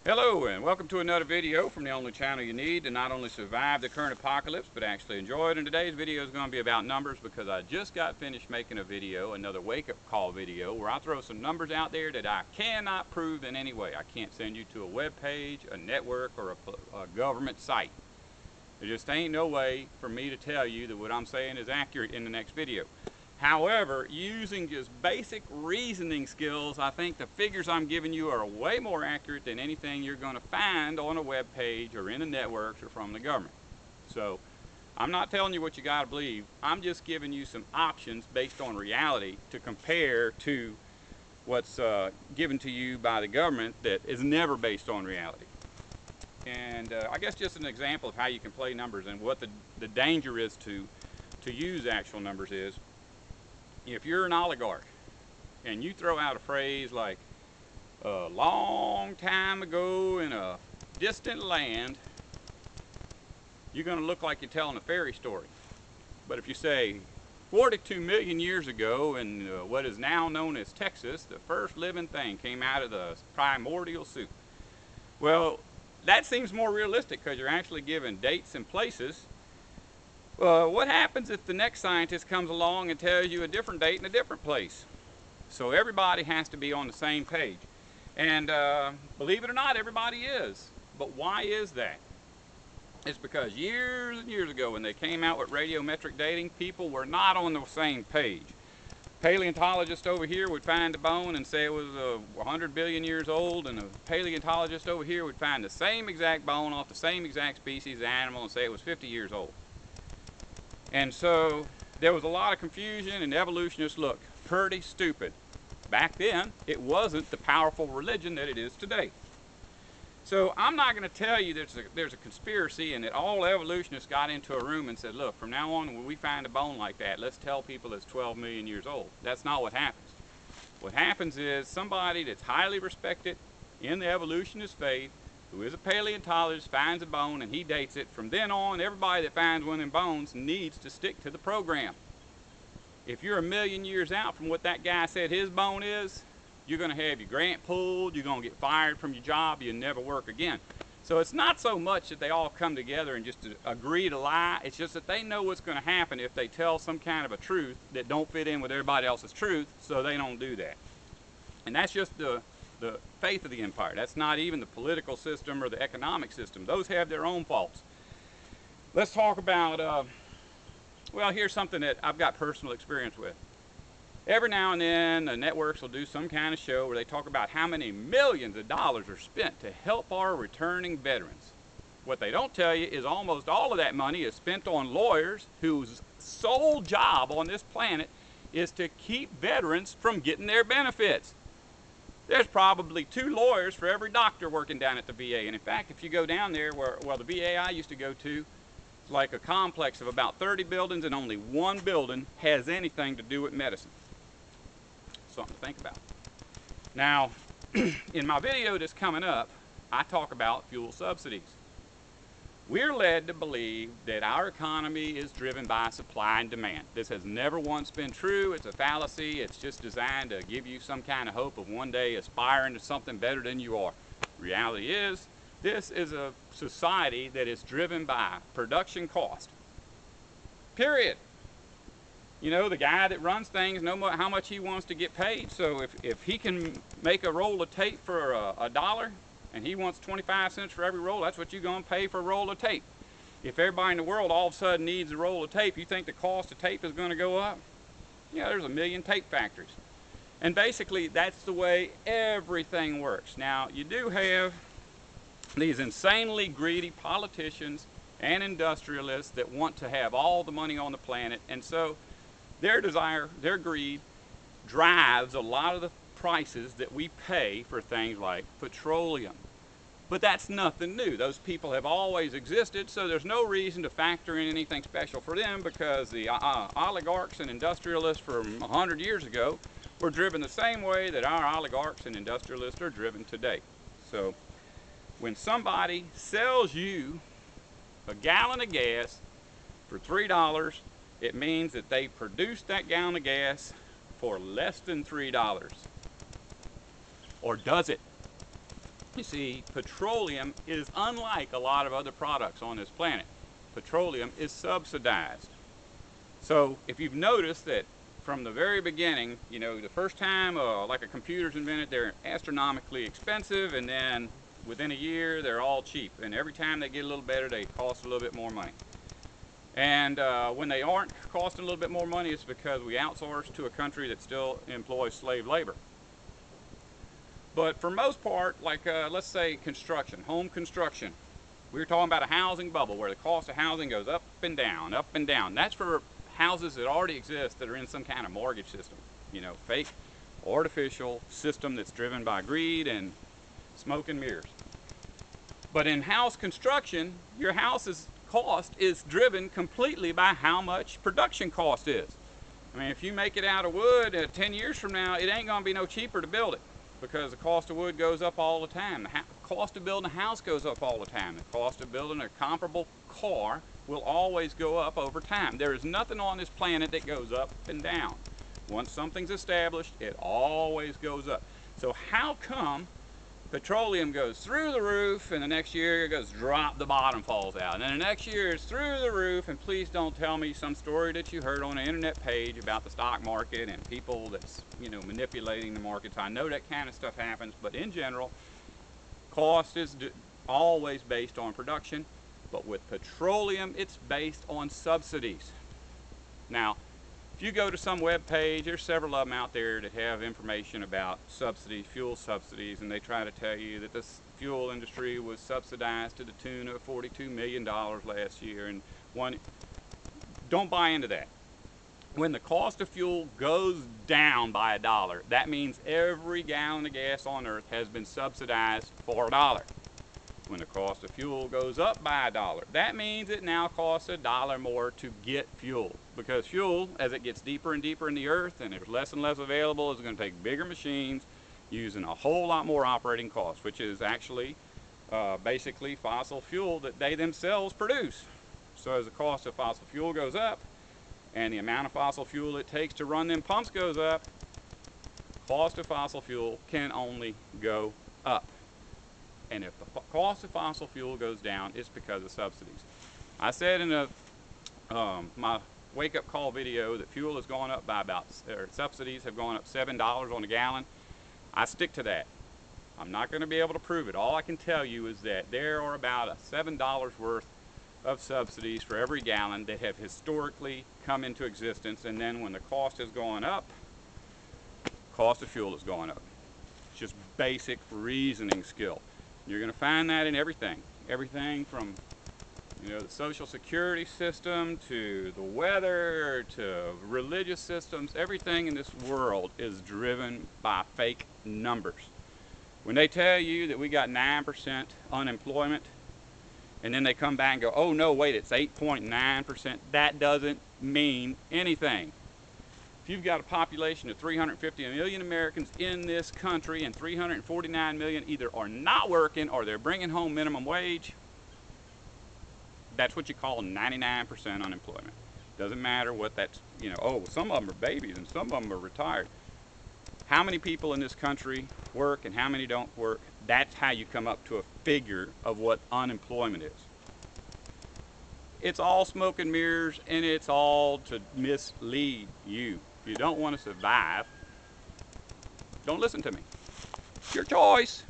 Hello and welcome to another video from the only channel you need to not only survive the current apocalypse but actually enjoy it. And today's video is going to be about numbers because I just got finished making a video, another wake-up call video, where I throw some numbers out there that I cannot prove in any way. I can't send you to a web page, a network, or a government site. There just ain't no way for me to tell you that what I'm saying is accurate in the next video. However, using just basic reasoning skills, I think the figures I'm giving you are way more accurate than anything you're going to find on a web page or in the networks or from the government. So I'm not telling you what you got to believe. I'm just giving you some options based on reality to compare to what's given to you by the government that is never based on reality. And I guess just an example of how you can play numbers and what the danger is to use actual numbers is, if you're an oligarch and you throw out a phrase like a long time ago in a distant land, you're going to look like you're telling a fairy story. But if you say 42 million years ago in what is now known as Texas, the first living thing came out of the primordial soup, well, that seems more realistic because you're actually given dates and places. What happens if the next scientist comes along and tells you a different date in a different place? So everybody has to be on the same page. And believe it or not, everybody is. But why is that? It's because years and years ago when they came out with radiometric dating, people were not on the same page. Paleontologist over here would find a bone and say it was 100 billion years old, and a paleontologist over here would find the same exact bone off the same exact species of animal and say it was 50 years old. And so there was a lot of confusion, and evolutionists looked pretty stupid. Back then, it wasn't the powerful religion that it is today. So I'm not going to tell you there's a conspiracy and that all evolutionists got into a room and said, look, from now on when we find a bone like that, let's tell people it's 12 million years old. That's not what happens. What happens is somebody that's highly respected in the evolutionist faith, who is a paleontologist, finds a bone and he dates it. From then on, everybody that finds one of them bones needs to stick to the program. If you're a million years out from what that guy said his bone is, you're going to have your grant pulled, you're going to get fired from your job, you'll never work again. So it's not so much that they all come together and just agree to lie, it's just that they know what's going to happen if they tell some kind of a truth that don't fit in with everybody else's truth, so they don't do that. And that's just the faith of the empire. That's not even the political system or the economic system. Those have their own faults. Let's talk about, well, here's something that I've got personal experience with. Every now and then, the networks will do some kind of show where they talk about how many millions of dollars are spent to help our returning veterans. What they don't tell you is almost all of that money is spent on lawyers whose sole job on this planet is to keep veterans from getting their benefits. There's probably 2 lawyers for every doctor working down at the VA. And in fact, if you go down there, well, the VA I used to go to, it's like a complex of about 30 buildings, and only one building has anything to do with medicine. Something to think about. Now, in my video that's coming up, I talk about fuel subsidies. We're led to believe that our economy is driven by supply and demand. This has never once been true. It's a fallacy. It's just designed to give you some kind of hope of one day aspiring to something better than you are. Reality is, this is a society that is driven by production cost. Period. You know, the guy that runs things knows how much he wants to get paid. So if he can make a roll of tape for a dollar, and he wants 25 cents for every roll, that's what you're going to pay for a roll of tape. If everybody in the world all of a sudden needs a roll of tape, you think the cost of tape is going to go up? Yeah, there's a million tape factories. And basically, that's the way everything works. Now, you do have these insanely greedy politicians and industrialists that want to have all the money on the planet, and so their desire, their greed, drives a lot of the prices that we pay for things like petroleum. But that's nothing new. Those people have always existed, so there's no reason to factor in anything special for them, because the oligarchs and industrialists from 100 years ago were driven the same way that our oligarchs and industrialists are driven today. So when somebody sells you a gallon of gas for $3, it means that they produced that gallon of gas for less than $3. Or does it? You see, petroleum is unlike a lot of other products on this planet. Petroleum is subsidized. So if you've noticed that from the very beginning, you know, the first time like a computer's invented, they're astronomically expensive, and then within a year they're all cheap, and every time they get a little better they cost a little bit more money. And when they aren't costing a little bit more money, it's because we outsource to a country that still employs slave labor. But for most part, like let's say construction, home construction, we're talking about a housing bubble where the cost of housing goes up and down, up and down. That's for houses that already exist that are in some kind of mortgage system, you know, fake, artificial system that's driven by greed and smoke and mirrors. But in house construction, your house's cost is driven completely by how much production cost is. I mean, if you make it out of wood 10 years from now, it ain't gonna be no cheaper to build it, because the cost of wood goes up all the time. The cost of building a house goes up all the time. The cost of building a comparable car will always go up over time. There is nothing on this planet that goes up and down. Once something's established, it always goes up. So how come petroleum goes through the roof and the next year it goes drop, the bottom falls out, and then the next year it's through the roof? And please don't tell me some story that you heard on an internet page about the stock market and people that's, you know, manipulating the markets. I know that kind of stuff happens, but in general, cost is always based on production. But with petroleum, it's based on subsidies. Now, if you go to some web page, there's several of them out there that have information about subsidies, fuel subsidies, and they try to tell you that this fuel industry was subsidized to the tune of $42 million last year. And don't buy into that. When the cost of fuel goes down by $1, that means every gallon of gas on earth has been subsidized for $1. When the cost of fuel goes up by $1, that means it now costs $1 more to get fuel. Because fuel, as it gets deeper and deeper in the earth and there's less and less available, is going to take bigger machines using a whole lot more operating costs, which is actually basically fossil fuel that they themselves produce. So as the cost of fossil fuel goes up and the amount of fossil fuel it takes to run them pumps goes up, cost of fossil fuel can only go up. And if the cost of fossil fuel goes down, it's because of subsidies. I said in my wake-up call video that fuel has gone up by subsidies have gone up $7 on a gallon. I stick to that. I'm not going to be able to prove it. All I can tell you is that there are about $7 worth of subsidies for every gallon that have historically come into existence, and then when the cost has gone up, cost of fuel is going up. It's just basic reasoning skill. You're going to find that in everything. Everything from, you know, the social security system to the weather to religious systems. Everything in this world is driven by fake numbers. When they tell you that we got 9% unemployment, and then they come back and go, oh no, wait, it's 8.9%, that doesn't mean anything. If you've got a population of 350 million Americans in this country and 349 million either are not working or they're bringing home minimum wage, that's what you call 99% unemployment. Doesn't matter what that's, you know, oh, some of them are babies and some of them are retired. How many people in this country work and how many don't work? That's how you come up to a figure of what unemployment is. It's all smoke and mirrors, and it's all to mislead you. If you don't want to survive, don't listen to me. It's your choice.